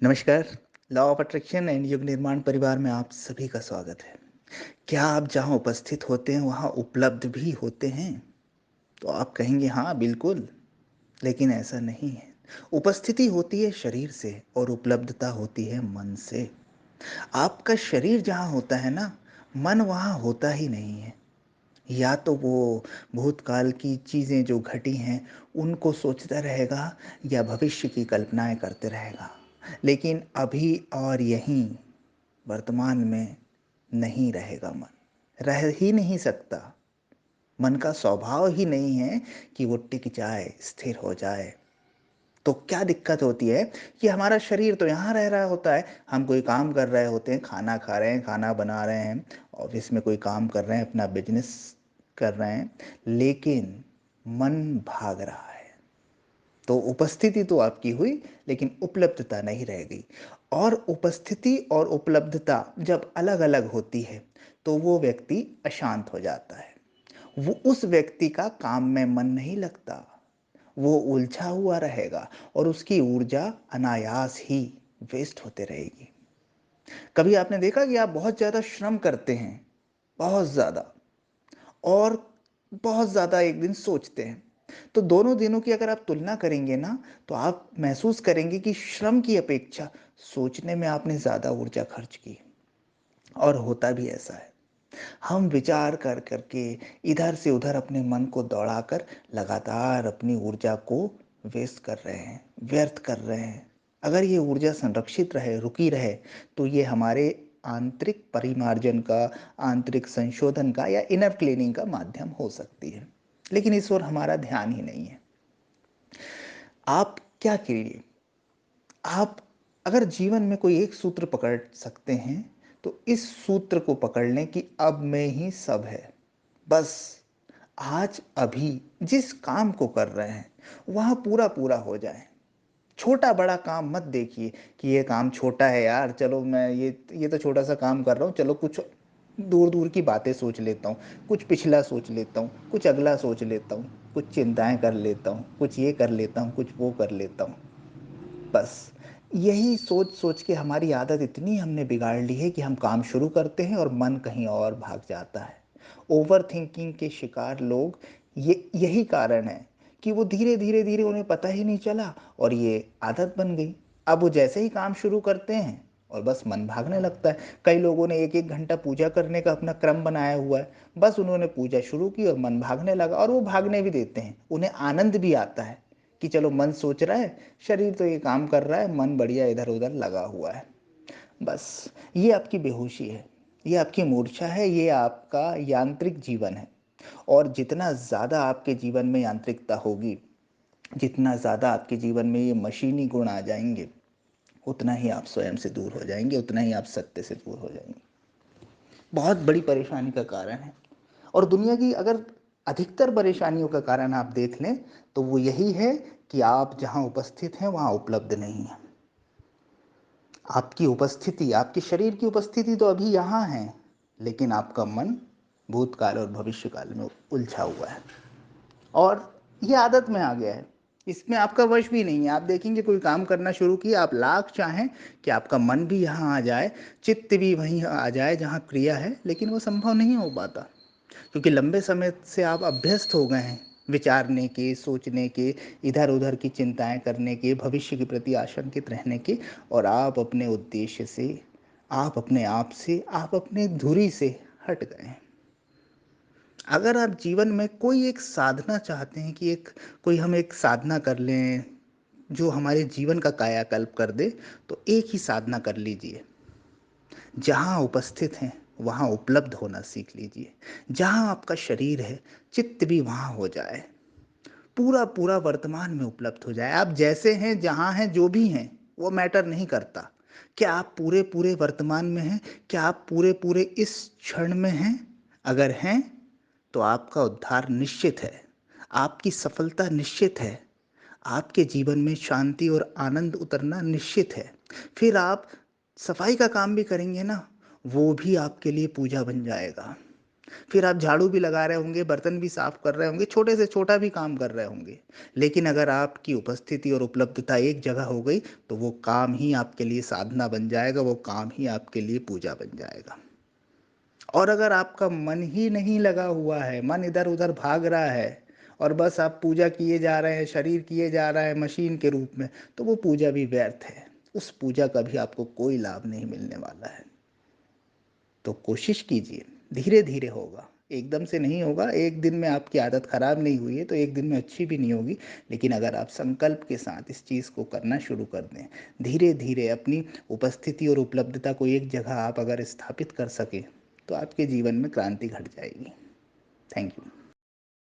नमस्कार। Law of attraction and युग निर्माण परिवार में आप सभी का स्वागत है। क्या आप जहाँ उपस्थित होते हैं वहाँ उपलब्ध भी होते हैं? तो आप कहेंगे हाँ बिल्कुल, लेकिन ऐसा नहीं है। उपस्थिति होती है शरीर से और उपलब्धता होती है मन से। आपका शरीर जहाँ होता है ना, मन वहाँ होता ही नहीं है। या तो वो भूतकाल की चीज़ें जो घटी हैं उनको सोचता रहेगा या भविष्य की कल्पनाएं करते रहेगा, लेकिन अभी और यहीं वर्तमान में नहीं रहेगा। मन रह ही नहीं सकता। मन का स्वभाव ही नहीं है कि वो टिक जाए, स्थिर हो जाए। तो क्या दिक्कत होती है कि हमारा शरीर तो यहाँ रह रहा होता है, हम कोई काम कर रहे होते हैं, खाना खा रहे हैं, खाना बना रहे हैं, ऑफिस में कोई काम कर रहे हैं, अपना बिजनेस कर रहे हैं, लेकिन मन भाग रहा है। तो उपस्थिति तो आपकी हुई, लेकिन उपलब्धता नहीं रह गई। और उपस्थिति और उपलब्धता जब अलग अलग होती है तो वो व्यक्ति अशांत हो जाता है। वो उस व्यक्ति का काम में मन नहीं लगता, वो उलझा हुआ रहेगा और उसकी ऊर्जा अनायास ही वेस्ट होते रहेगी। कभी आपने देखा कि आप बहुत ज़्यादा श्रम करते हैं, बहुत ज़्यादा, और बहुत ज़्यादा एक दिन सोचते हैं, तो दोनों दिनों की अगर आप तुलना करेंगे ना, तो आप महसूस करेंगे कि श्रम की अपेक्षा सोचने में आपने ज़्यादा ऊर्जा खर्च की। और होता भी ऐसा है। हम विचार कर करके इधर से उधर अपने मन को दौड़ाकर लगातार अपनी ऊर्जा को वेस्ट कर रहे हैं, व्यर्थ कर रहे हैं। अगर ये ऊर्जा संरक्षित रहे, रुकी रहे, तो ये हमारे आंतरिक परिमार्जन का, आंतरिक संशोधन का या इनर क्लीनिंग का माध्यम हो सकती है। लेकिन इस ओर हमारा ध्यान ही नहीं है। आप क्या करिए, आप अगर जीवन में कोई एक सूत्र पकड़ सकते हैं तो इस सूत्र को पकड़ लें कि अब में ही सब है। बस आज अभी जिस काम को कर रहे हैं वहाँ पूरा पूरा हो जाए। छोटा बड़ा काम मत देखिए कि ये काम छोटा है यार, चलो मैं ये तो छोटा सा काम कर रहा हूँ, चलो कुछ दूर दूर की बातें सोच लेता हूँ, कुछ पिछला सोच लेता हूँ, कुछ अगला सोच लेता हूँ, कुछ चिंताएं कर लेता हूँ, कुछ ये कर लेता हूँ, कुछ वो कर लेता हूँ। बस यही सोच सोच के हमारी आदत इतनी हमने बिगाड़ ली है कि हम काम शुरू करते हैं और मन कहीं और भाग जाता है। ओवर थिंकिंग के शिकार लोग, ये यही कारण है कि वो धीरे धीरे धीरे उन्हें पता ही नहीं चला और ये आदत बन गई। अब वो जैसे ही काम शुरू करते हैं और बस मन भागने लगता है। कई लोगों ने एक एक घंटा पूजा करने का अपना क्रम बनाया हुआ है, बस उन्होंने पूजा शुरू की और मन भागने लगा, और वो भागने भी देते हैं, उन्हें आनंद भी आता है कि चलो मन सोच रहा है, शरीर तो ये काम कर रहा है, मन बढ़िया इधर उधर लगा हुआ है। बस ये आपकी बेहोशी है, ये आपकी मूर्छा है, ये आपका यांत्रिक जीवन है। और जितना ज़्यादा आपके जीवन में यांत्रिकता होगी, जितना ज़्यादा आपके जीवन में ये मशीनी गुण आ जाएंगे, उतना ही आप स्वयं से दूर हो जाएंगे, उतना ही आप सत्य से दूर हो जाएंगे। बहुत बड़ी परेशानी का कारण है। और दुनिया की अगर अधिकतर परेशानियों का कारण आप देख लें तो वो यही है कि आप जहाँ उपस्थित हैं वहाँ उपलब्ध नहीं है। आपकी उपस्थिति, आपके शरीर की उपस्थिति तो अभी यहाँ है, लेकिन आपका मन भूतकाल और भविष्य काल में उलझा हुआ है और ये आदत में आ गया है। इसमें आपका वश भी नहीं है। आप देखेंगे कोई काम करना शुरू किया, आप लाख चाहें कि आपका मन भी यहाँ आ जाए, चित्त भी वहीं आ जाए जहाँ क्रिया है, लेकिन वो संभव नहीं हो पाता, क्योंकि लंबे समय से आप अभ्यस्त हो गए हैं विचारने के, सोचने के, इधर उधर की चिंताएं करने के, भविष्य के प्रति आशंकित रहने के, और आप अपने उद्देश्य से, आप अपने आप से, आप अपने धुरी से हट गए हैं। अगर आप जीवन में कोई एक साधना चाहते हैं कि एक कोई हम एक साधना कर लें जो हमारे जीवन का कायाकल्प कर दे, तो एक ही साधना कर लीजिए। जहाँ उपस्थित हैं वहाँ उपलब्ध होना सीख लीजिए। जहाँ आपका शरीर है, चित्त भी वहाँ हो जाए, पूरा पूरा वर्तमान में उपलब्ध हो जाए। आप जैसे हैं, जहाँ हैं, जो भी हैं, वो मैटर नहीं करता। क्या आप पूरे पूरे वर्तमान में हैं? क्या आप पूरे पूरे इस क्षण में हैं? अगर हैं तो आपका उद्धार निश्चित है, आपकी सफलता निश्चित है, आपके जीवन में शांति और आनंद उतरना निश्चित है। फिर आप सफाई का काम भी करेंगे ना, वो भी आपके लिए पूजा बन जाएगा। फिर आप झाड़ू भी लगा रहे होंगे, बर्तन भी साफ कर रहे होंगे, छोटे से छोटा भी काम कर रहे होंगे। लेकिन अगर आपकी उपस्थिति और उपलब्धता एक जगह हो गई, तो वो काम ही आपके लिए साधना बन जाएगा, वो काम ही आपके लिए पूजा बन जाएगा। और अगर आपका मन ही नहीं लगा हुआ है, मन इधर उधर भाग रहा है, और बस आप पूजा किए जा रहे हैं, शरीर किए जा रहा है मशीन के रूप में, तो वो पूजा भी व्यर्थ है। उस पूजा का भी आपको कोई लाभ नहीं मिलने वाला है। तो कोशिश कीजिए, धीरे धीरे होगा, एकदम से नहीं होगा। एक दिन में आपकी आदत खराब नहीं हुई है तो एक दिन में अच्छी भी नहीं होगी। लेकिन अगर आप संकल्प के साथ इस चीज़ को करना शुरू कर दें, धीरे धीरे अपनी उपस्थिति और उपलब्धता को एक जगह आप अगर स्थापित कर सकें, तो आपके जीवन में क्रांति घट जाएगी। Thank you.